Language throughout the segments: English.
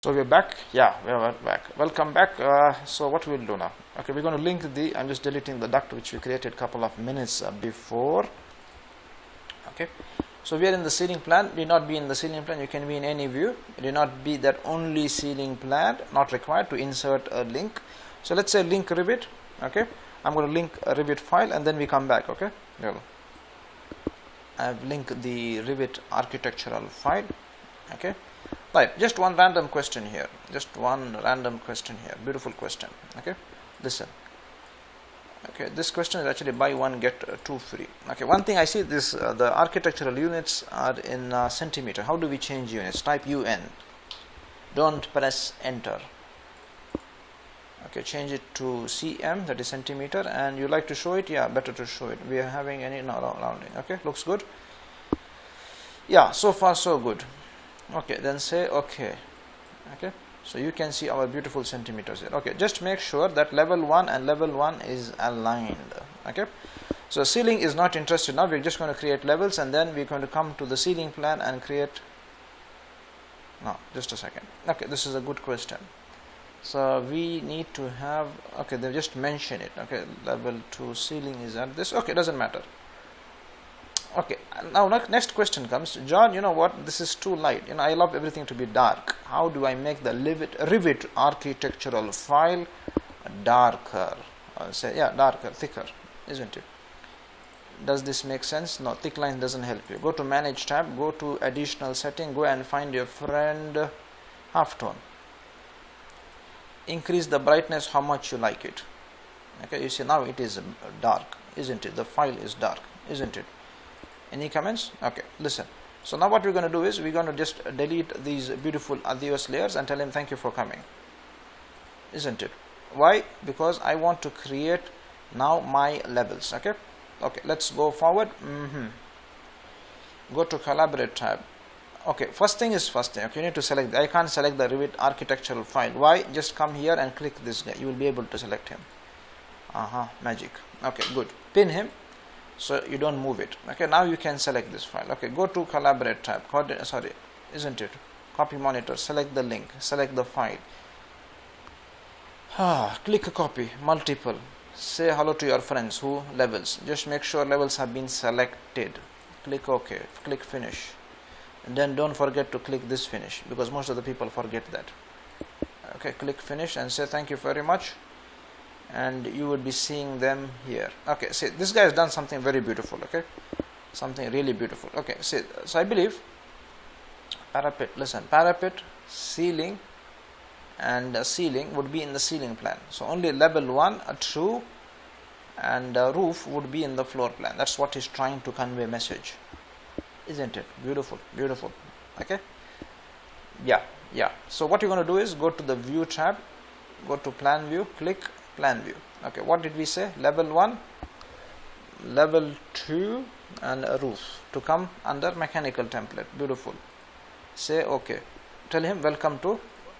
So we're back. Yeah, we're back. Welcome back. So what we'll do now? Okay, we're going to link the. I'm just deleting the duct which we created a couple of minutes before. Okay, so we are in the ceiling plan. Do not be in the ceiling plan. You can be in any view. Do not be that only ceiling plan. Not required to insert a link. So let's say link Revit. Okay, I'm going to link a Revit file and then we come back. Okay, I've linked the Revit architectural file. Okay. Right, just one random question here. Beautiful question. Okay, listen. Okay, this question is actually buy one get two free. Okay, one thing I see this the architectural units are in centimeter. How do we change units? Type UN. Don't press enter. Okay, change it to cm, that is centimeter, and you like to show it? Yeah, better to show it. We are having any rounding. Okay, looks good. Yeah, so far so good. Okay, then say okay. Okay, so you can see our beautiful centimeters here. Okay, just make sure that level 1 and level 1 is aligned. Okay, so ceiling is not interested now. We're just going to create levels and then we're going to come to the ceiling plan and create. No, just a second. Okay, this is a good question. So we need to have, okay, they just mention it. Okay, level 2 ceiling is at this. Okay, doesn't matter. Okay, now next question comes, John, you know what, this is too light, I love everything to be dark. How do I make the Revit architectural file darker? I'll say, yeah, darker, thicker, isn't it? Does this make sense? No, thick line doesn't help you. Go to manage tab, go to additional setting, go and find your friend halftone. Increase the brightness how much you like it. Okay, you see now it is dark, isn't it? The file is dark, isn't it? Any comments? Okay, listen. So now what we're going to do is we're going to just delete these beautiful adios layers and tell him thank you for coming, isn't it? Why? Because I want to create now my levels. Okay, okay, let's go forward. Go to collaborate tab. Okay, first thing is first thing. Okay, you need to select. I can't select the Revit architectural file. Why? Just come here and click this guy. You will be able to select him. Magic. Okay, good. Pin him so you don't move it. Okay, now you can select this file. Okay, go to collaborate tab. Sorry, isn't it? Copy monitor. Select the link. Select the file. Click copy. Multiple. Say hello to your friends. Who? Levels. Just make sure levels have been selected. Click OK. Click finish. And then don't forget to click this finish because most of the people forget that. Okay, click finish and say thank you very much. And you would be seeing them here. Okay, see, this guy has done something very beautiful. Okay, something really beautiful. Okay, see, so I believe parapet, listen, parapet, ceiling and ceiling would be in the ceiling plan. So only level 1, a 2 and a roof would be in the floor plan. That's what he's trying to convey message, isn't it? Beautiful, beautiful. Okay, yeah. So what you're going to do is go to the view tab, go to plan view, click plan view. Okay, what did we say? Level 1, level 2 and a roof to come under mechanical template. Beautiful. Say okay. Tell him welcome to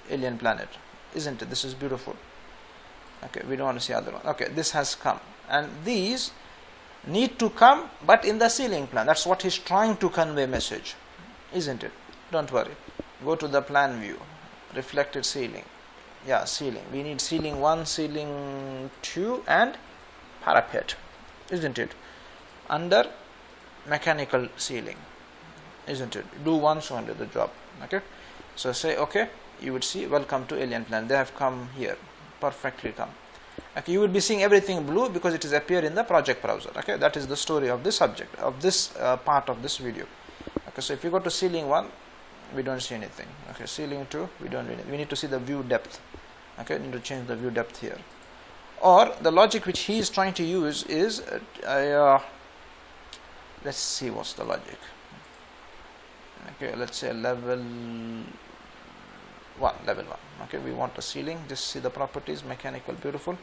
alien planet, isn't it? This is beautiful. Okay, we don't want to see other one. Okay, this has come and these need to come but in the ceiling plan. That's what he's trying to convey message, isn't it? Don't worry. Go to the plan view, reflected ceiling. Yeah, ceiling. We need ceiling 1, ceiling 2 and parapet, isn't it? Under mechanical ceiling, isn't it? Do once only the job. Okay, so say okay. You would see welcome to alien planet. They have come here, perfectly come. Okay, you will be seeing everything blue because it is appear in the project browser. Okay, that is the story of this subject, of this part of this video. Okay, so if you go to ceiling 1, we don't see anything. Okay, ceiling 2, we don't. We need to see the view depth. Okay, need to change the view depth here. Or the logic which he is trying to use is, let's see what's the logic. Okay, let's say level 1, level 1. Okay, we want a ceiling. Just see the properties, mechanical, beautiful.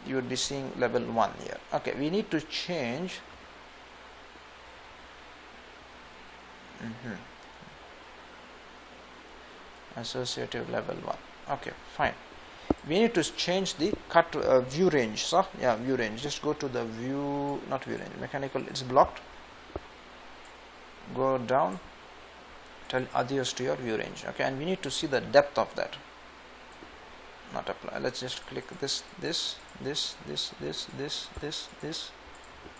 You would be seeing level 1 here. Okay, we need to change. Associative level 1. Okay, fine. We need to change the cut view range. So yeah, view range. Just go to the view, not view range, mechanical. It's blocked. Go down, tell adios to your view range. Okay, and we need to see the depth of that. Not apply. Let's just click this,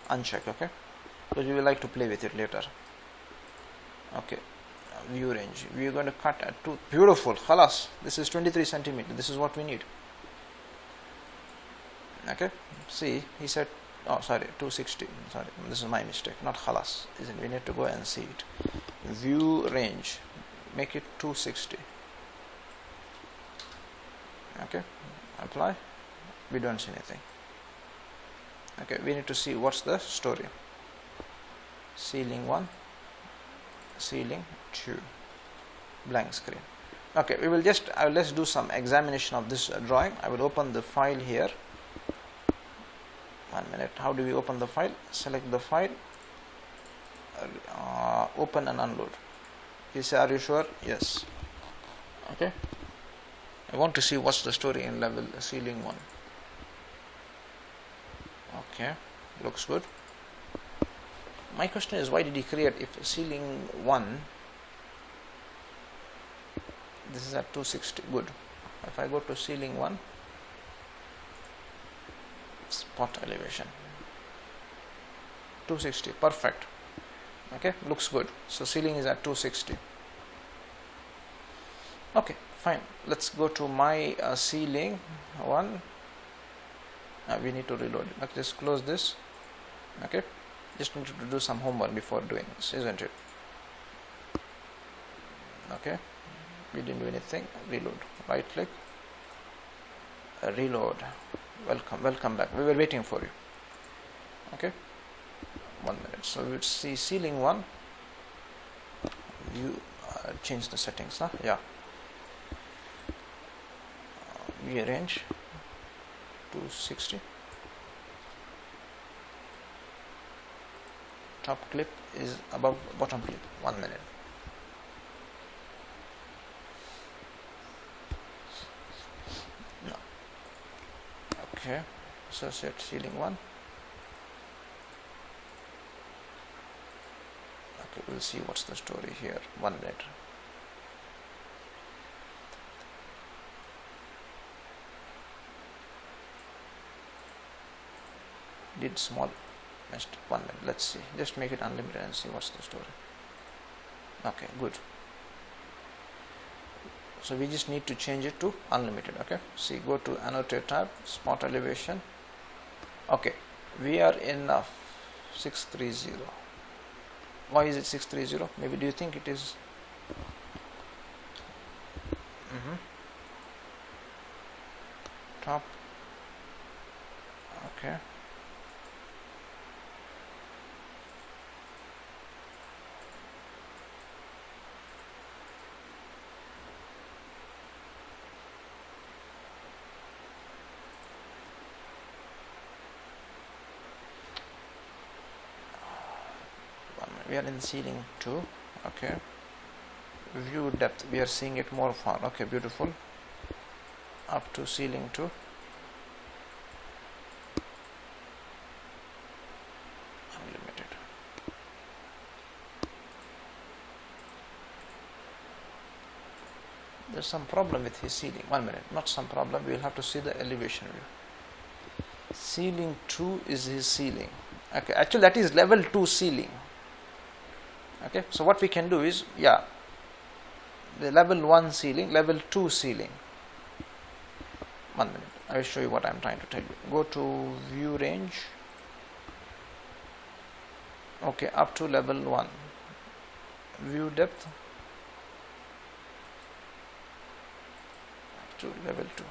uncheck. Okay, because we will like to play with it later. Okay, view range. We are going to cut at 2. Beautiful. Khalas. This is 23 centimeter. This is what we need. Okay. See, he said. Oh, sorry, 260. Sorry, this is my mistake. Not khalas. Isn't? We need to go and see it. View range. Make it 260. Okay. Apply. We don't see anything. Okay. We need to see what's the story. Ceiling 1. Ceiling 2. Blank screen. Okay. We will just. Let's do some examination of this drawing. I will open the file here. 1 minute. How do we open the file? Select the file, open and unload. You say, are you sure? Yes. Okay. I want to see what's the story in level ceiling 1. Okay, looks good. My question is, why did he create, if ceiling 1, this is at 260, good. If I go to ceiling 1, spot elevation 260, perfect. Okay, looks good. So ceiling is at 260. Okay, fine. Let's go to my ceiling 1. We need to reload it. Okay, just close this. Okay, just need to do some homework before doing this, isn't it? Okay, we didn't do anything. Reload. Right click. Reload. Welcome back. We were waiting for you. Okay, 1 minute. So we'll see ceiling 1. You change the settings, huh? Yeah. View range 260. Top clip is above bottom clip. 1 minute. Okay, so set ceiling 1. Okay, we'll see what's the story here. 1 minute. Did small missed. 1 minute. Let's see. Just make it unlimited and see what's the story. Okay, good. So we just need to change it to unlimited. Okay, see, go to annotate tab, spot elevation. Okay, we are in 630. Why is it 630? Maybe do you think it is top? Okay, we are in ceiling 2. Okay, view depth, we are seeing it more far. Okay, beautiful. Up to ceiling 2. Unlimited. There's some problem with his ceiling. 1 minute. Not some problem, we will have to see the elevation view. Ceiling 2 is his ceiling. Okay, actually that is level 2 ceiling. Okay, so what we can do is, yeah, the level 1 ceiling, level 2 ceiling. 1 minute, I will show you what I am trying to tell you. Go to view range. Okay, up to level 1. View depth up to level 2.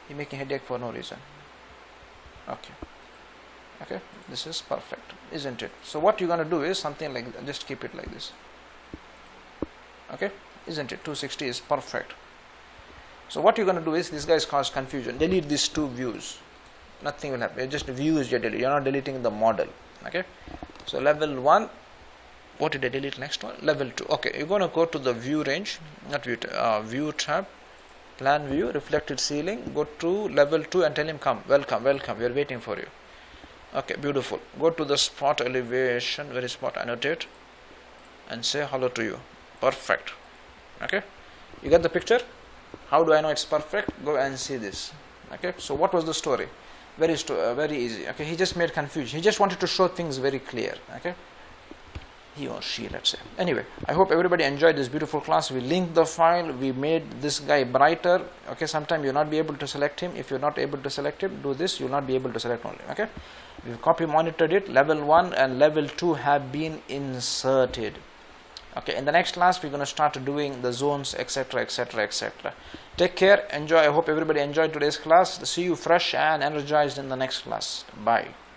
You're making headache for no reason. Okay. Okay, this is perfect, isn't it? So what you're going to do is something like, just keep it like this. Okay, isn't it? 260 is perfect. So what you're going to do is, this guy is caused confusion. Delete these 2 views. Nothing will happen. Just views you delete. You're not deleting the model. Okay. So level 1. What did I delete? Next one. Level 2. Okay. You're going to go to the view range, not view, view tab, plan view, reflected ceiling. Go to level 2 and tell him, come. Welcome. We are waiting for you. Okay, beautiful. Go to the spot elevation, very spot, annotate and say hello to you. Perfect. Okay, you get the picture? How do I know it's perfect? Go and see this. Okay, so what was the story? Very easy. Okay, he just made confusion. He just wanted to show things very clear. Okay, he or she, let's say. Anyway, I hope everybody enjoyed this beautiful class. We linked the file. We made this guy brighter. Okay, sometime you'll not be able to select him. If you're not able to select him, do this. You'll not be able to select only. Okay, we've copy monitored it. Level 1 and level 2 have been inserted. Okay, in the next class we're going to start doing the zones, etc, etc, etc. Take care, enjoy. I hope everybody enjoyed today's class. See you fresh and energized in the next class. Bye.